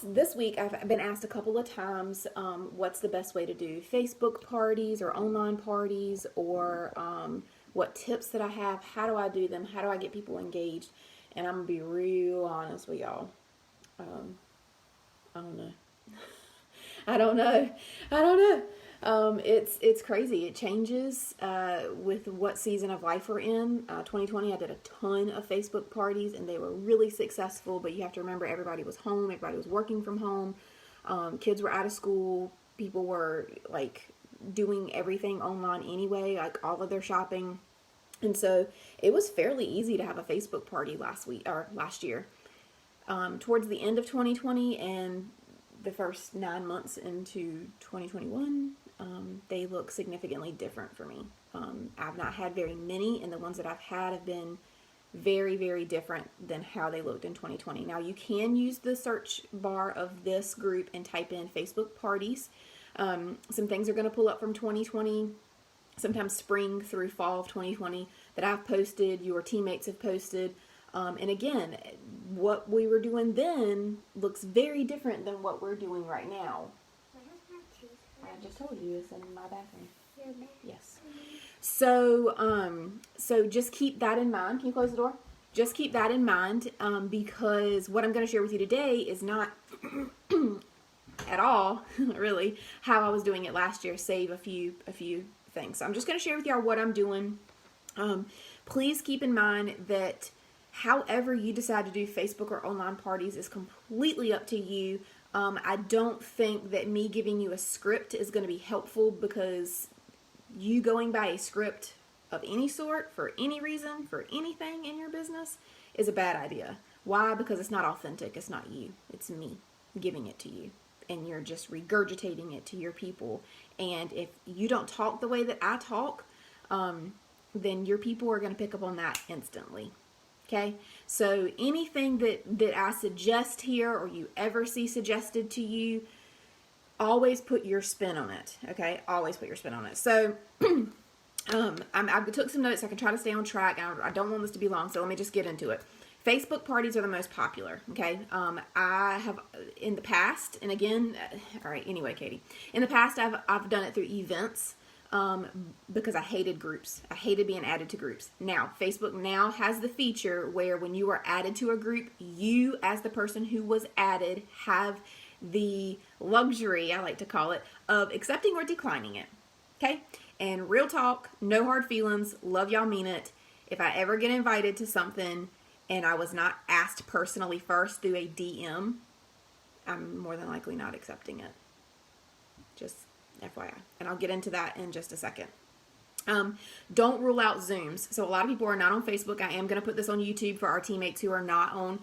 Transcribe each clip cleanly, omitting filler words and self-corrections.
This week I've been asked a couple of times what's the best way to do Facebook parties or online parties, or what tips that I have, how do I do them, how do I get people engaged. And I'm going to be real honest with y'all. Um, I don't know. I don't know. I don't know. It's crazy. It changes with what season of life we're in. 2020, I did a ton of Facebook parties, and they were really successful. But you have to remember, everybody was home. Everybody was working from home. Kids were out of school. People were like doing everything online anyway, like all of their shopping. And so it was fairly easy to have a Facebook party last year. Towards the end of 2020 and the first 9 months into 2021, they look significantly different for me. I've not had very many, and the ones that I've had have been very, very different than how they looked in 2020. Now, you can use the search bar of this group and type in Facebook parties. Some things are going to pull up from 2020, sometimes spring through fall of 2020, that I've posted, your teammates have posted. And again, what we were doing then looks very different than what we're doing right now. I just told you it's in my bathroom. Your bathroom. Yes. So just keep that in mind. Can you close the door? Just keep that in mind, because what I'm going to share with you today is not at all really how I was doing it last year, save a few things. So I'm just going to share with y'all what I'm doing. Please keep in mind that however you decide to do Facebook or online parties is completely up to you. I don't think that me giving you a script is going to be helpful, because you going by a script of any sort, for any reason, for anything in your business, is a bad idea. Why? Because it's not authentic. It's not you. It's me giving it to you. And you're just regurgitating it to your people. And if you don't talk the way that I talk, then your people are going to pick up on that instantly. Okay, so anything that I suggest here, or you ever see suggested to you, always put your spin on it. Okay, always put your spin on it. So I took some notes so I can try to stay on track. I don't want this to be long, so let me just get into it. Facebook parties are the most popular. Okay, I have in the past, and again, all right. Anyway, Katie, in the past I've done it through events. Because I hated groups. I hated being added to groups. Now, Facebook now has the feature where when you are added to a group, you as the person who was added have the luxury, I like to call it, of accepting or declining it. Okay? And real talk, no hard feelings, love y'all, mean it. If I ever get invited to something and I was not asked personally first through a DM, I'm more than likely not accepting it. Just FYI. And I'll get into that in just a second. Don't rule out Zooms. So a lot of people are not on Facebook. I am going to put this on YouTube for our teammates who are not on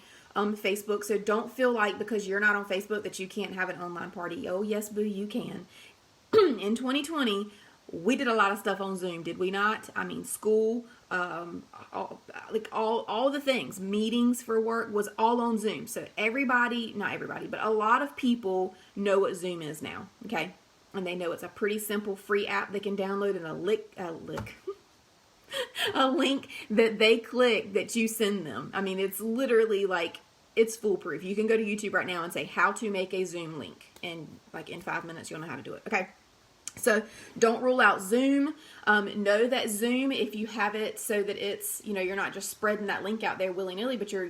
Facebook. So don't feel like because you're not on Facebook that you can't have an online party. Oh, yes, boo, you can. In 2020, we did a lot of stuff on Zoom, did we not? I mean, school, all the things, meetings for work was all on Zoom. So everybody, not everybody, but a lot of people know what Zoom is now. Okay. And they know it's a pretty simple free app they can download, and a link that they click that you send them. I mean, it's literally like, it's foolproof. You can go to YouTube right now and say how to make a Zoom link, and like in 5 minutes you'll know how to do it. Okay. So don't rule out Zoom. Know that Zoom, if you have it so that it's, you're not just spreading that link out there willy-nilly, but you're,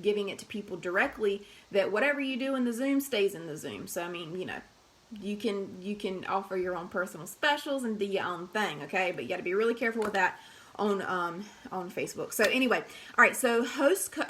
giving it to people directly, that whatever you do in the Zoom stays in the Zoom. So, I mean, you can offer your own personal specials and do your own thing, okay? But you got to be really careful with that on Facebook. So anyway, all right. So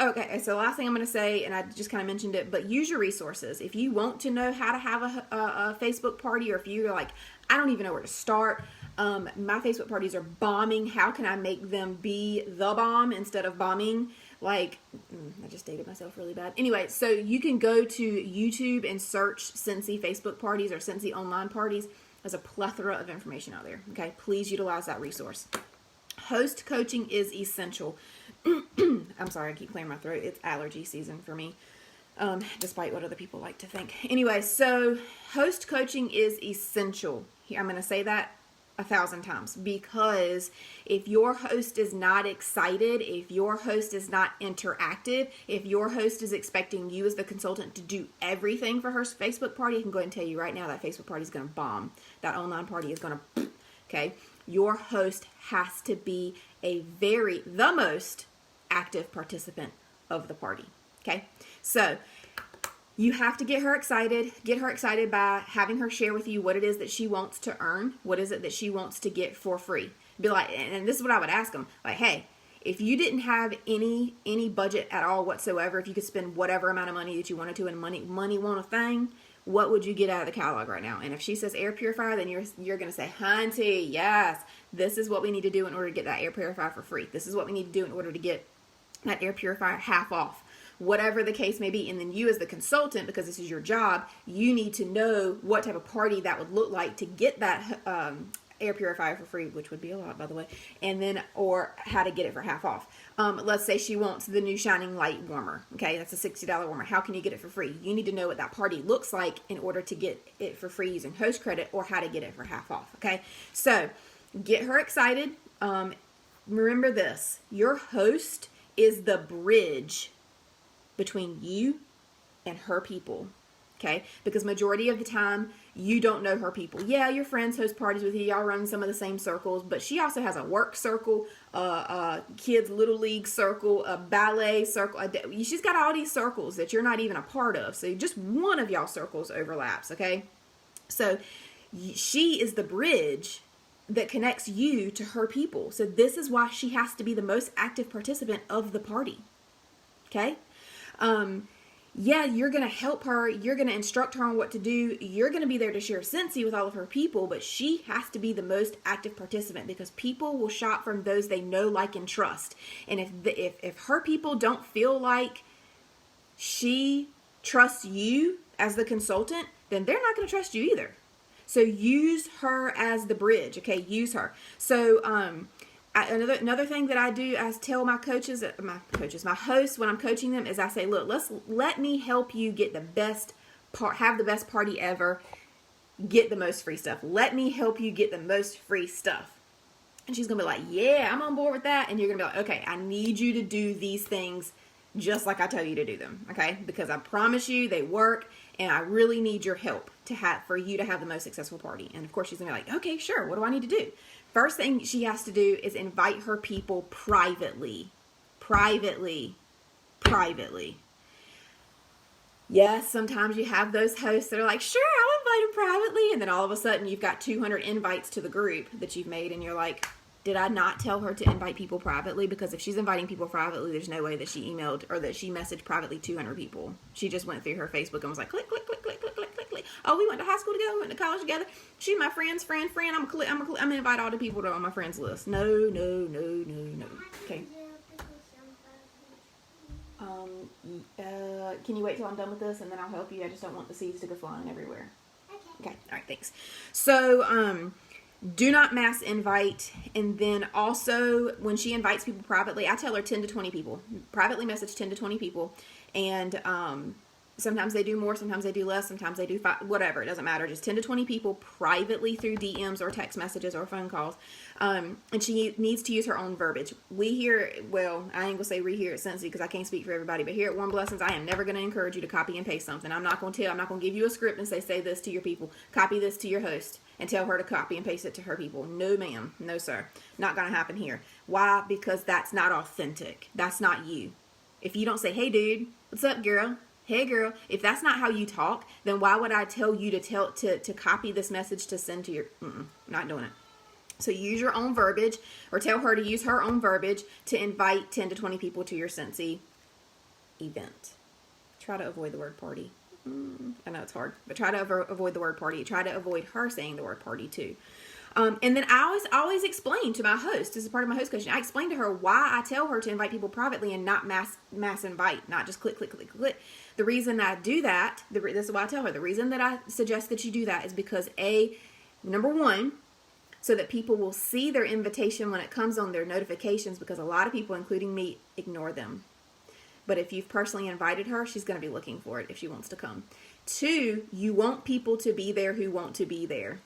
okay. So the last thing I'm going to say, and I just kind of mentioned it, but use your resources. If you want to know how to have a Facebook party, or if you're like, I don't even know where to start. My Facebook parties are bombing. How can I make them be the bomb instead of bombing? Like, I just dated myself really bad. Anyway, so you can go to YouTube and search Cincy Facebook parties or Cincy online parties. There's a plethora of information out there. Okay, please utilize that resource. Host coaching is essential. I'm sorry, I keep clearing my throat. It's allergy season for me, despite what other people like to think. Anyway, so host coaching is essential. Here, I'm going to say that 1,000 times, because if your host is not excited, if your host is not interactive, if your host is expecting you as the consultant to do everything for her Facebook party, I can go ahead and tell you right now that Facebook party is going to bomb. That online party is going to, okay? Your host has to be the most active participant of the party, okay? So you have to get her excited by having her share with you what it is that she wants to earn, what is it that she wants to get for free. Be like, and this is what I would ask them, like, hey, if you didn't have any budget at all whatsoever, if you could spend whatever amount of money that you wanted to, and money won't a thing, what would you get out of the catalog right now? And if she says air purifier, then you're going to say, Hunty, yes, this is what we need to do in order to get that air purifier for free. This is what we need to do in order to get that air purifier half off. Whatever the case may be. And then you as the consultant, because this is your job, you need to know what type of party that would look like to get that air purifier for free, which would be a lot, by the way, and then, or how to get it for half off. Let's say she wants the new Shining Light warmer. Okay, that's a $60 warmer. How can you get it for free? You need to know what that party looks like in order to get it for free using host credit, or how to get it for half off. Okay, so get her excited. Remember this, your host is the bridge between you and her people, okay? Because majority of the time, you don't know her people. Yeah, your friends host parties with you. Y'all run some of the same circles, but she also has a work circle, kids' little league circle, a ballet circle. She's got all these circles that you're not even a part of. So just one of y'all circles overlaps, okay? So she is the bridge that connects you to her people. So this is why she has to be the most active participant of the party, okay? Yeah, you're going to help her. You're going to instruct her on what to do. You're going to be there to share Scentsy with all of her people, but she has to be the most active participant, because people will shop from those they know, like, and trust. And if her people don't feel like she trusts you as the consultant, then they're not going to trust you either. So use her as the bridge, okay? Use her. So, another thing that I do, I tell my hosts when I'm coaching them, is I say, look, let me help you get the best part, have the best party ever, get the most free stuff. Let me help you get the most free stuff. And she's going to be like, yeah, I'm on board with that. And you're going to be like, okay, I need you to do these things just like I tell you to do them, okay? Because I promise you they work, and I really need your help for you to have the most successful party. And of course she's going to be like, okay, sure, what do I need to do? First thing she has to do is invite her people privately. Yes, sometimes you have those hosts that are like, sure, I'll invite them privately. And then all of a sudden you've got 200 invites to the group that you've made, and you're like, did I not tell her to invite people privately? Because if she's inviting people privately, there's no way that she emailed or that she messaged privately 200 people. She just went through her Facebook and was like, click, click, click, click, click, click, click, click. Oh, we went to high school together. We went to college together. She's my friend's friend. I'm gonna invite all the people that are on my friends list. No. Okay. Can you wait till I'm done with this, and then I'll help you? I just don't want the seeds to go flying everywhere. Okay. All right. Thanks. So, do not mass invite. And then also, when she invites people privately, I tell her 10 to 20 people. Privately message 10 to 20 people. And sometimes they do more, sometimes they do less, sometimes they do 5, whatever. It doesn't matter. Just 10 to 20 people privately through DMs or text messages or phone calls. And she needs to use her own verbiage. We here, well, I ain't going to say we here at Scentsy because I can't speak for everybody, but here at Warm Blessings, I am never going to encourage you to copy and paste something. I'm not going to give you a script and say this to your people. Copy this to your host and tell her to copy and paste it to her people. No, ma'am. No, sir. Not going to happen here. Why? Because that's not authentic. That's not you. If you don't say, hey, dude, what's up, girl? Hey, girl. If that's not how you talk, then why would I tell you to copy this message to send to your... not doing it. So use your own verbiage, or tell her to use her own verbiage to invite 10 to 20 people to your Scentsy event. Try to avoid the word party. I know it's hard, but try to avoid the word party. Try to avoid her saying the word party too. And then I always explain to my host, this is part of my host coaching, I explain to her why I tell her to invite people privately and not mass invite, not just click, click, click, click. The reason I do that, this is why I tell her, the reason that I suggest that you do that is because number one, so that people will see their invitation when it comes on their notifications, because a lot of people, including me, ignore them. But if you've personally invited her, she's going to be looking for it if she wants to come. 2, you want people to be there who want to be there.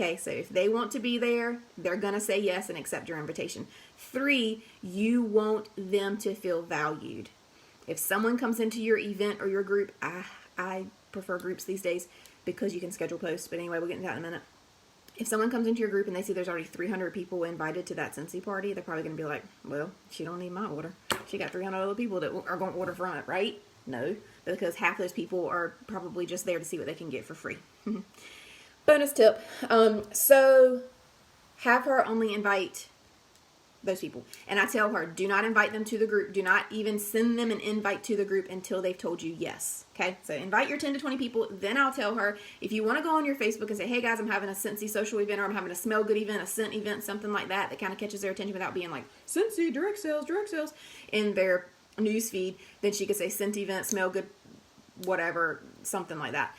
Okay, so if they want to be there, they're going to say yes and accept your invitation. 3, you want them to feel valued. If someone comes into your event or your group, I prefer groups these days because you can schedule posts, but anyway, we'll get into that in a minute. If someone comes into your group and they see there's already 300 people invited to that Scentsy party, they're probably going to be like, well, she don't need my order. She got 300 other people that are going to order from it, right? No, because half those people are probably just there to see what they can get for free. Bonus tip. So have her only invite those people. And I tell her, do not invite them to the group. Do not even send them an invite to the group until they've told you yes. Okay? So invite your 10 to 20 people. Then I'll tell her, if you want to go on your Facebook and say, hey guys, I'm having a Scentsy social event, or I'm having a smell good event, a scent event, something like that kind of catches their attention without being like, Scentsy, direct sales in their news feed, then she could say scent event, smell good, whatever, something like that.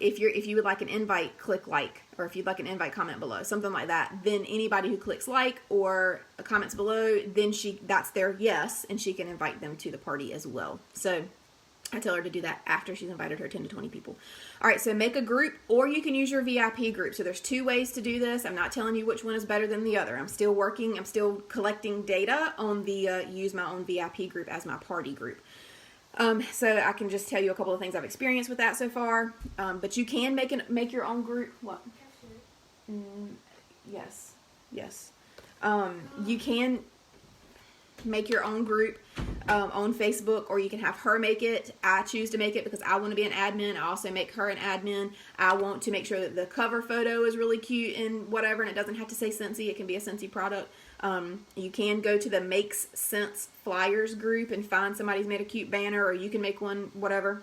If you would like an invite, click like, or if you'd like an invite, comment below, something like that. Then anybody who clicks like or comments below, then that's their yes, and she can invite them to the party as well. So I tell her to do that after she's invited her 10 to 20 people. All right, so make a group, or you can use your VIP group. So there's 2 ways to do this. I'm not telling you which one is better than the other. I'm still collecting data on the use my own VIP group as my party group. So I can just tell you a couple of things I've experienced with that so far. But you can make your own group. What? Yes. You can make your own group on Facebook, or you can have her make it. I choose to make it because I want to be an admin. I also make her an admin. I want to make sure that the cover photo is really cute and whatever, and it doesn't have to say Scentsy. It can be a Scentsy product. You can go to the Makes Sense Flyers group and find somebody's made a cute banner, or you can make one, whatever,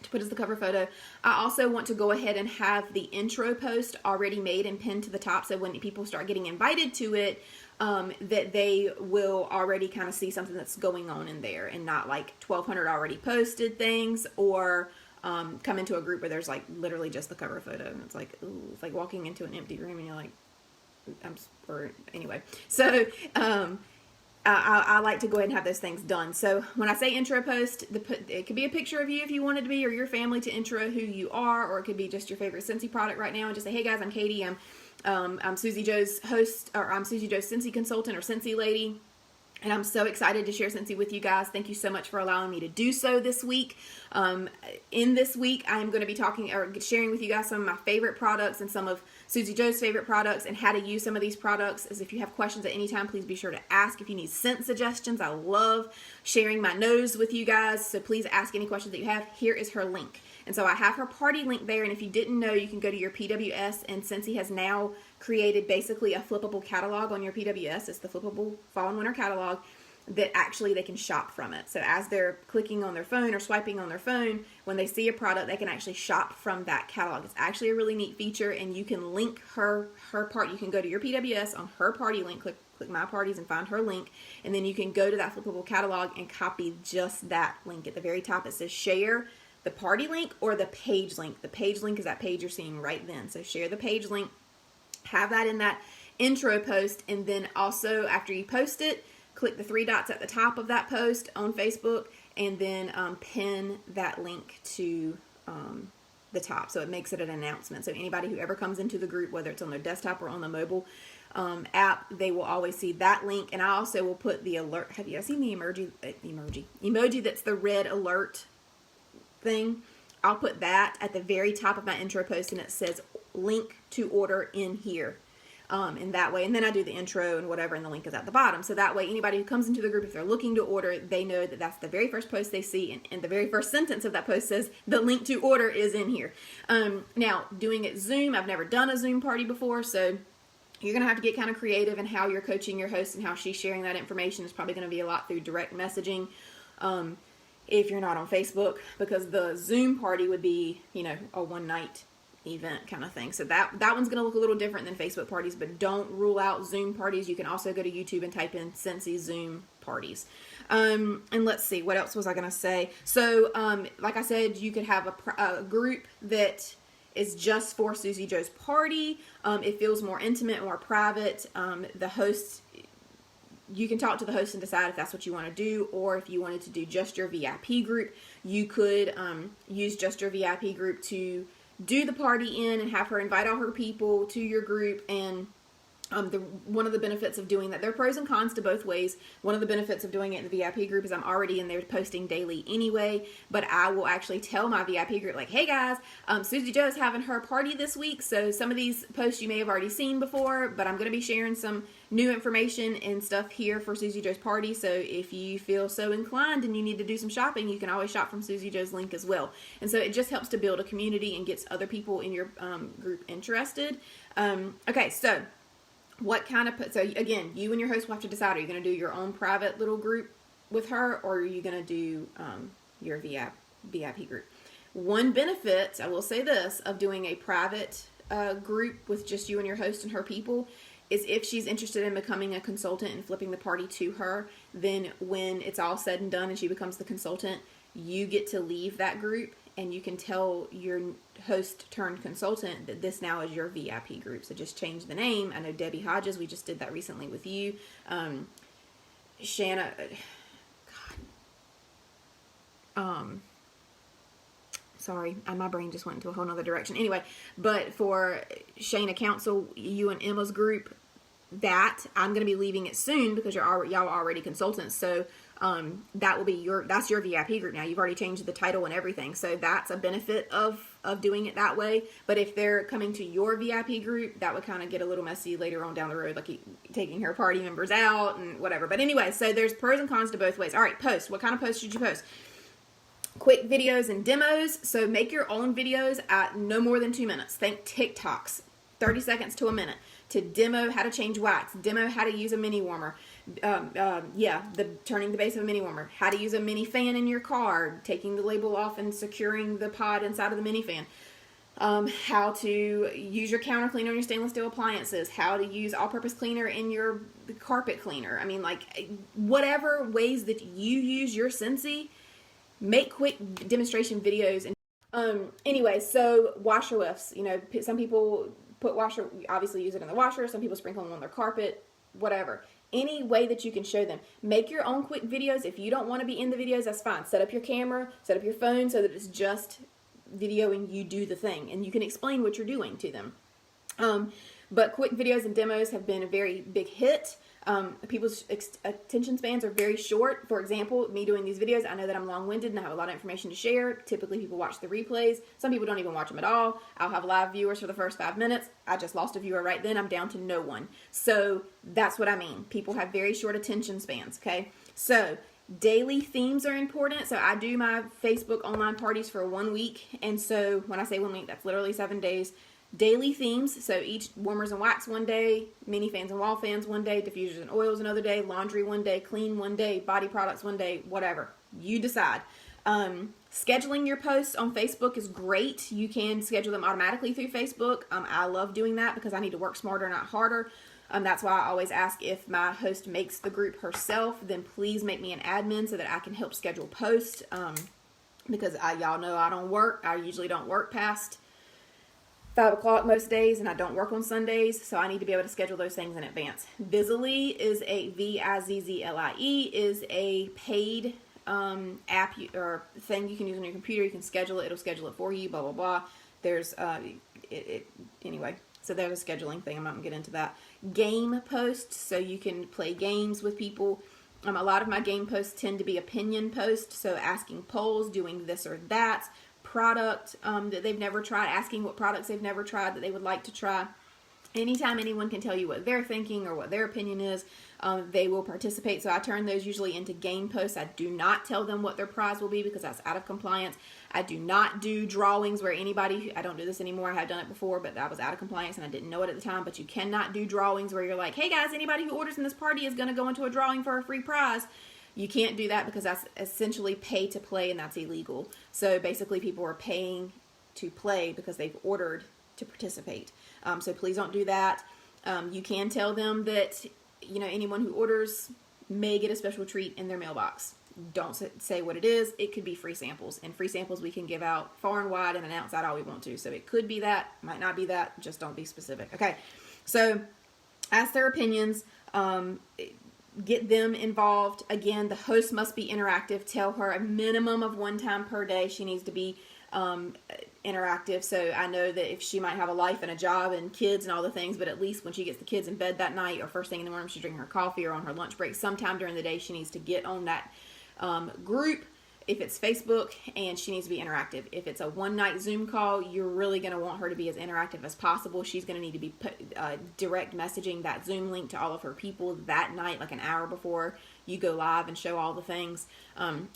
to put as the cover photo. I also want to go ahead and have the intro post already made and pinned to the top, so when people start getting invited to it, that they will already kind of see something that's going on in there, and not like 1,200 already posted things, or come into a group where there's like literally just the cover photo, and it's like, ooh, it's like walking into an empty room and you're like, anyway. So I like to go ahead and have those things done. So when I say intro post, it could be a picture of you if you wanted to be, or your family to intro who you are, or it could be just your favorite Scentsy product right now, and just say, hey guys, I'm Katie. I'm Susie Joe's host, or I'm Susie Joe's Scentsy consultant or Scentsy lady. And I'm so excited to share Scentsy with you guys. Thank you so much for allowing me to do so this week. In this week, I'm going to be sharing with you guys some of my favorite products and some of Susie Joe's favorite products, and how to use some of these products. As if you have questions at any time, please be sure to ask. If you need scent suggestions, I love sharing my nose with you guys. So please ask any questions that you have. Here is her link. And so I have her party link there, and if you didn't know, you can go to your PWS, and Scentsy has now created basically a flippable catalog on your PWS. It's the flippable fall and winter catalog that actually they can shop from it. So as they're clicking on their phone or swiping on their phone, when they see a product, they can actually shop from that catalog. It's actually a really neat feature, and you can link her part. You can go to your PWS on her party link, click My Parties and find her link, and then you can go to that flippable catalog and copy just that link. At the very top, it says share the party link or the page link. The page link is that page you're seeing right then. So share the page link, have that in that intro post, and then also after you post it, click the 3 dots at the top of that post on Facebook, and then pin that link to the top, so it makes it an announcement. So anybody who ever comes into the group, whether it's on their desktop or on the mobile app, they will always see that link. And I also will put the alert. Have you guys seen the emoji that's the red alert thing? I'll put that at the very top of my intro post, and it says link to order in here. In that way, and then I do the intro and whatever, and the link is at the bottom. So that way, anybody who comes into the group, if they're looking to order, they know that that's the very first post they see, and the very first sentence of that post says the link to order is in here. Now, doing it Zoom, I've never done a Zoom party before, so you're going to have to get kind of creative in how you're coaching your host and how she's sharing that information. It's probably going to be a lot through direct messaging if you're not on Facebook, because the Zoom party would be, a one-night event kind of thing. So that one's going to look a little different than Facebook parties, but don't rule out Zoom parties. You can also go to YouTube and type in Scentsy Zoom parties. And let's see, what else was I going to say? So, like I said, you could have a group that is just for Susie Joe's party. It feels more intimate, more private. The host, you can talk to the host and decide if that's what you want to do, or if you wanted to do just your VIP group, you could use just your VIP group to do the party in and have her invite all her people to your group. And one of the benefits of doing that, there are pros and cons to both ways. One of the benefits of doing it in the VIP group is I'm already in there posting daily anyway, but I will actually tell my VIP group, like, hey guys, Susie Joe's having her party this week, so some of these posts you may have already seen before, but I'm going to be sharing some new information and stuff here for Susie Joe's party, so if you feel so inclined and you need to do some shopping, you can always shop from Susie Joe's link as well. And so it just helps to build a community and gets other people in your group interested. Okay, so what kind of, so again, you and your host will have to decide, are you going to do your own private little group with her, or are you going to do your VIP group? One benefit, I will say this, of doing a private group with just you and your host and her people is if she's interested in becoming a consultant and flipping the party to her, then when it's all said and done and she becomes the consultant, you get to leave that group and you can tell your host turned consultant that this now is your VIP group. So just change the name. I know Debbie Hodges, we just did that recently with you. Shanna, sorry, my brain just went into a whole nother direction. Anyway, but for Shayna Council, you and Emma's group, that I'm going to be leaving it soon because y'all are already consultants. So that will be that's your VIP group now. You've already changed the title and everything. So that's a benefit of doing it that way. But if they're coming to your VIP group, that would kind of get a little messy later on down the road, like taking her party members out and whatever. But anyway, so there's pros and cons to both ways. All right, post. What kind of post should you post? Quick videos and demos. So make your own videos at no more than 2 minutes. Think TikToks, 30 seconds to a minute, to demo how to change wax, demo how to use a mini warmer, turning the base of a mini warmer, how to use a mini fan in your car, taking the label off and securing the pod inside of the mini fan, how to use your counter cleaner on your stainless steel appliances, how to use all-purpose cleaner in your carpet cleaner. I mean, like, whatever ways that you use your Scentsy, make quick demonstration videos. And anyway, so washer lifts, some people put washer, obviously use it in the washer, some people sprinkle them on their carpet, whatever. Any way that you can show them. Make your own quick videos. If you don't want to be in the videos, that's fine. Set up your camera, set up your phone so that it's just videoing you do the thing, and you can explain what you're doing to them. But quick videos and demos have been a very big hit. People's attention spans are very short. For example, me doing these videos, I know that I'm long-winded and I have a lot of information to share. Typically, people watch the replays. Some people don't even watch them at all. I'll have live viewers for the first 5 minutes. I just lost a viewer right then. I'm down to no one. So that's what I mean. People have very short attention spans, okay? So daily themes are important. So I do my Facebook online parties for 1 week. And so when I say 1 week, that's literally 7 days. Daily themes, so each warmers and wax one day, mini fans and wall fans one day, diffusers and oils another day, laundry one day, clean one day, body products one day, whatever. You decide. Scheduling your posts on Facebook is great. You can schedule them automatically through Facebook. I love doing that because I need to work smarter, not harder. That's why I always ask if my host makes the group herself, then please make me an admin so that I can help schedule posts. Because y'all know I usually don't work past 5 o'clock most days, and I don't work on Sundays, so I need to be able to schedule those things in advance. Vizly is a Vizzlie is a paid app or thing you can use on your computer. You can schedule it; it'll schedule it for you. Blah blah blah. There's anyway. So there's a scheduling thing. I'm not gonna get into that. Game posts, so you can play games with people. A lot of my game posts tend to be opinion posts, so asking polls, doing this or that. Product that they've never tried, asking what products they've never tried that they would like to try. Anytime anyone can tell you what they're thinking or what their opinion is, they will participate. So I turn those usually into game posts. I do not tell them what their prize will be because that's out of compliance. I do not do drawings where I don't do this anymore. I have done it before, but that was out of compliance and I didn't know it at the time. But you cannot do drawings where you're like, hey guys, anybody who orders in this party is going to go into a drawing for a free prize. You can't do that because that's essentially pay to play and that's illegal. So basically people are paying to play because they've ordered to participate. So please don't do that. You can tell them that, anyone who orders may get a special treat in their mailbox. Don't say what it is. It could be free samples, and free samples we can give out far and wide and announce that all we want to. So it could be that, might not be that, just don't be specific. Okay. So ask their opinions. Get them involved. Again, the host must be interactive. Tell her a minimum of 1 time per day she needs to be interactive. So I know that if she might have a life and a job and kids and all the things, but at least when she gets the kids in bed that night or first thing in the morning, she's drinking her coffee or on her lunch break, sometime during the day, she needs to get on that group. If it's Facebook, and she needs to be interactive. If it's a one-night Zoom call, you're really going to want her to be as interactive as possible. She's going to need to be direct messaging that Zoom link to all of her people that night, like an hour before you go live and show all the things.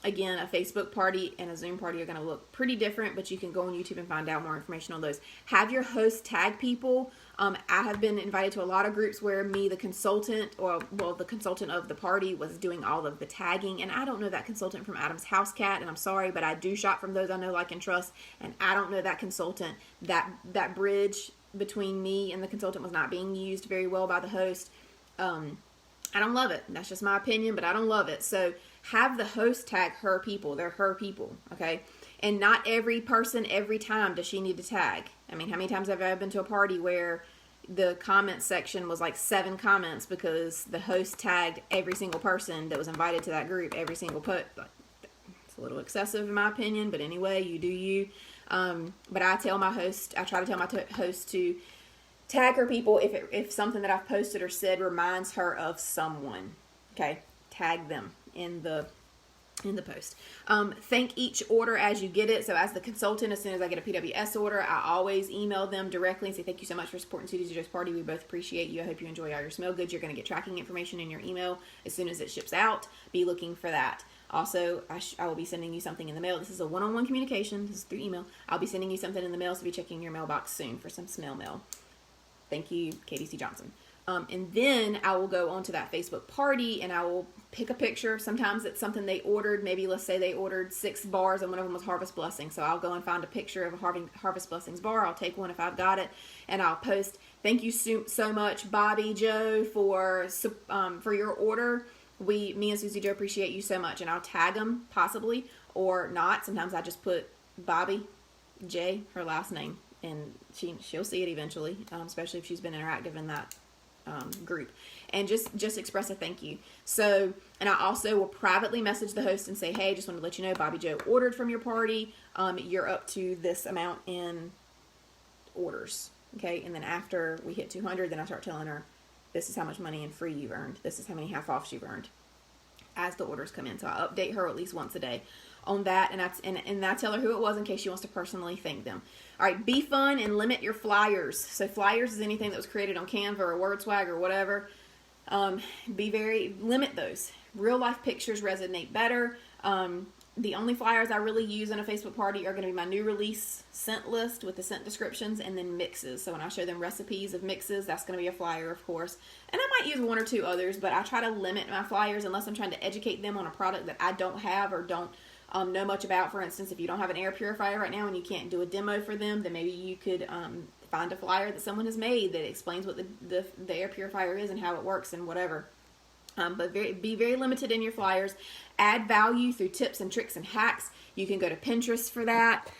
Again, a Facebook party and a Zoom party are going to look pretty different, but you can go on YouTube and find out more information on those. Have your host tag people. I have been invited to a lot of groups where me, the consultant, the consultant of the party was doing all of the tagging, and I don't know that consultant from Adam's House Cat, and I'm sorry, but I do shop from those I know, like, and trust, and I don't know that consultant. That bridge between me and the consultant was not being used very well by the host. I don't love it. That's just my opinion, but I don't love it. So have the host tag her people. They're her people, okay? And not every person every time does she need to tag. I mean, how many times have I been to a party where the comment section was like 7 comments because the host tagged every single person that was invited to that group, every single post? It's a little excessive in my opinion, but anyway, you do you. But I try to tell my host to tag her people if something that I've posted or said reminds her of someone. Okay, tag them in the post. Thank each order as you get it. So as the consultant, as soon as I get a PWS order, I always email them directly and say, thank you so much for supporting Susie's Joe's Party. We both appreciate you. I hope you enjoy all your smell goods. You're going to get tracking information in your email as soon as it ships out. Be looking for that. Also, I will be sending you something in the mail. This is a one-on-one communication. This is through email. I'll be sending you something in the mail, so be checking your mailbox soon for some smell mail. Thank you, Katie C. Johnson. And then I will go onto that Facebook party and I will pick a picture. Sometimes it's something they ordered. Maybe let's say they ordered 6 bars and one of them was Harvest Blessing. So I'll go and find a picture of a Harvest Blessings bar. I'll take one if I've got it and I'll post, thank you so much, Bobby Joe, for your order. Me and Susie Joe appreciate you so much. And I'll tag them possibly or not. Sometimes I just put Bobby J, her last name, and she'll see it eventually, especially if she's been interactive in that group, and just express a thank you. So, and I also will privately message the host and say, hey, just want to let you know Bobby Joe ordered from your party. You're up to this amount in orders. Okay. And then after we hit 200, then I start telling her, this is how much money and free you've earned. This is how many half offs you've earned as the orders come in. So I update her at least once a day on that, and I tell her who it was in case she wants to personally thank them. All right, be fun and limit your flyers. So flyers is anything that was created on Canva or WordSwag or whatever. Limit those. Real life pictures resonate better. The only flyers I really use in a Facebook party are going to be my new release scent list with the scent descriptions and then mixes. So when I show them recipes of mixes, that's going to be a flyer, of course. And I might use 1 or 2 others, but I try to limit my flyers unless I'm trying to educate them on a product that I don't have or don't know much about. For instance, if you don't have an air purifier right now and you can't do a demo for them, then maybe you could find a flyer that someone has made that explains what the air purifier is and how it works and whatever. But be very limited in your flyers. Add value through tips and tricks and hacks. You can go to Pinterest for that.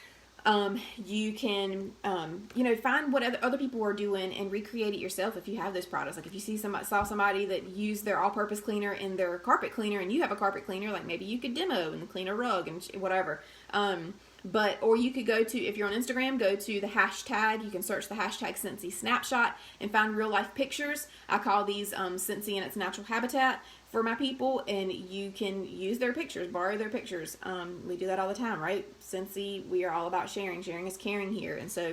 You can, find what other people are doing and recreate it yourself if you have those products. Like if you saw somebody that used their all-purpose cleaner in their carpet cleaner and you have a carpet cleaner, like maybe you could demo and clean a rug and whatever. Or you could go to, if you're on Instagram, go to the hashtag. You can search the hashtag Scentsy Snapshot and find real life pictures. I call these Scentsy in its natural habitat for my people, and you can use their pictures, borrow their pictures. We do that all the time, right? Scentsy, we are all about sharing. Sharing is caring here. And so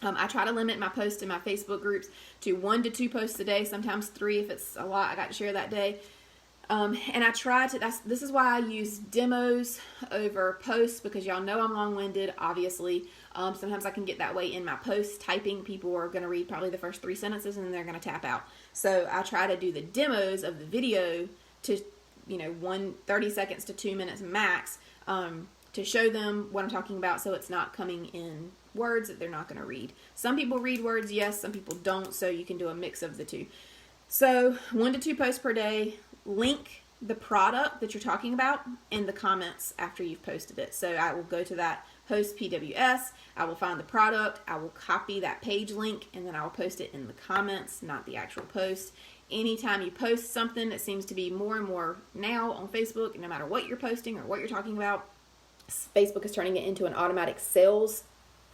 I try to limit my posts in my Facebook groups to 1 to 2 posts a day, sometimes 3 if it's a lot I got to share that day. And I try to, this is why I use demos over posts, because y'all know I'm long-winded, obviously. Sometimes I can get that way in my posts. Typing, people are going to read probably the first 3 sentences and then they're going to tap out. So I try to do the demos of the video to, 30 seconds to 2 minutes max, to show them what I'm talking about, so it's not coming in words that they're not going to read. Some people read words, yes, some people don't, so you can do a mix of the two. So 1 to 2 posts per day. Link the product that you're talking about in the comments after you've posted it. So I will go to that host PWS, I will find the product, I will copy that page link, and then I will post it in the comments, not the actual post. Anytime you post something, that seems to be more and more now on Facebook, no matter what you're posting or what you're talking about, Facebook is turning it into an automatic sales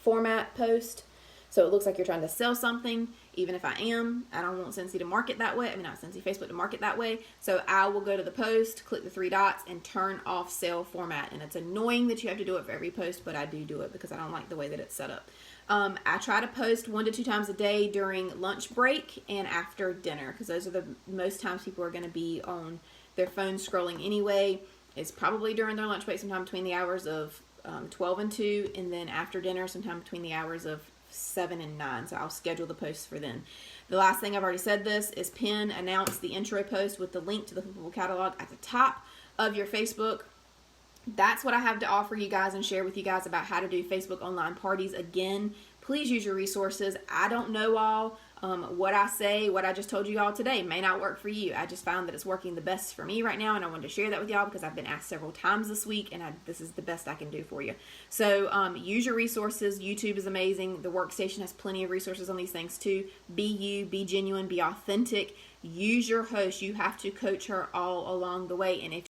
format post. So it looks like you're trying to sell something, even if I am. I don't want Scentsy to market that way. I mean, not Scentsy, Facebook to market that way. So I will go to the post, click the 3 dots, and turn off sale format. And it's annoying that you have to do it for every post, but I do it because I don't like the way that it's set up. I try to post 1 to 2 times a day during lunch break and after dinner, because those are the most times people are going to be on their phone scrolling anyway. It's probably during their lunch break, sometime between the hours of 12 and 2, and then after dinner, sometime between the hours of 7 and 9. So I'll schedule the posts for then. The last thing, I've already said this, is announce the intro post with the link to the flippable catalog at the top of your Facebook. That's what I have to offer you guys and share with you guys about how to do Facebook online parties. Again, please use your resources. I don't know all. What I say, what I just told you all today may not work for you. I just found that it's working the best for me right now, and I wanted to share that with y'all because I've been asked several times this week, and this is the best I can do for you. So use your resources. YouTube is amazing. The Workstation has plenty of resources on these things too. Be you, be genuine, be authentic. Use your host. You have to coach her all along the way, and if